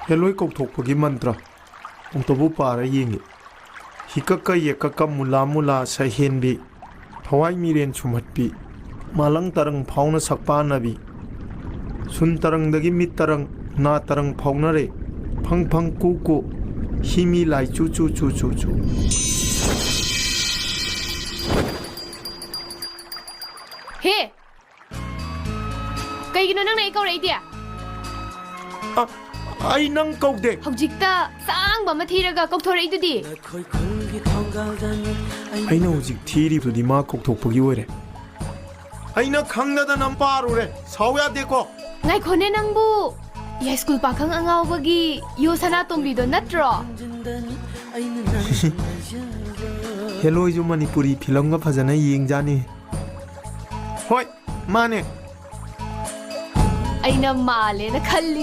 ꯍꯦꯂꯣꯏ ꯀꯧꯊꯣꯛꯄꯒꯤ ꯃꯟꯇ꯭ꯔ ꯑꯃꯨꯛꯇꯕꯨ ꯄꯥꯔ ꯌꯦꯡꯒꯦ ꯍꯤꯀꯛꯀ ꯌꯦꯛꯀꯛꯀ ꯃꯨꯂꯥ ꯃꯨꯂꯥ ꯁꯩꯍꯦꯟꯕꯤ ꯊꯋꯥꯏ ꯃꯤꯔꯦꯟ ꯁꯨꯝꯍꯠꯄꯤ ꯃꯥꯂꯪ ꯇꯔꯪ ꯐꯥꯎꯅ ꯁꯛꯄꯥꯅꯕꯤ ꯁꯨꯟ ꯇꯔꯪꯗꯒꯤ ꯃꯤꯠ ꯇꯔꯪ ꯅꯥ ꯇꯔꯪ ꯐꯥꯎꯅꯔꯦ ꯐꯪ ꯐꯪ ꯀꯨ ꯀꯨ ꯍꯤꯃꯤ ꯂꯥꯏ ꯆꯨ ꯆꯨ ꯆꯨ ꯆꯨ ꯆꯨ ꯍꯦ ꯀꯩꯒꯤꯅꯣ ꯅꯪꯅ ꯑꯩ ꯀꯧꯔꯛꯏꯗꯤ ꯑꯩ ꯅꯪ ꯀꯧꯗꯦ ꯍꯧꯖꯤꯛꯇ ꯁꯥꯡꯕ ꯑꯃ ꯊꯤꯔꯒ ꯀꯧꯊꯣꯔꯛꯏꯗꯨꯗꯤ ꯑꯩꯅ ꯍꯧꯖꯤꯛ ꯊꯤꯔꯤꯕꯗꯨꯗꯤ ꯃꯥ ꯀꯧꯊꯣꯛꯄꯒꯤ ꯑꯣꯏꯔꯦ ꯑꯩꯅ ꯈꯪꯗꯗꯅ ꯄꯥꯔꯨꯔꯦ ꯁꯥꯎ ꯌꯥꯗꯦꯀꯣ ꯉꯥꯏꯈꯣꯅꯦ ꯅꯪꯕꯨ ꯌꯥꯏꯁ꯭ꯀꯨꯜ ꯄꯥꯈꯪ ꯑꯉꯥꯎꯕꯒꯤ ꯌꯣ ꯁꯅꯥꯇꯣꯝꯕꯤꯗꯣ ꯅꯠꯇ꯭ꯔꯣ ꯍꯦꯂꯣꯏꯁꯨ ꯃꯅꯤꯄꯨꯔꯤ ꯐꯤꯂꯝꯒ ꯐꯖꯅ ꯌꯦꯡꯖꯥꯅꯤ ꯍꯣꯏ ꯃꯥꯅꯦ ꯑꯩꯅ ꯃꯥꯜꯂꯦꯅ ꯈꯜꯂꯤꯅꯦ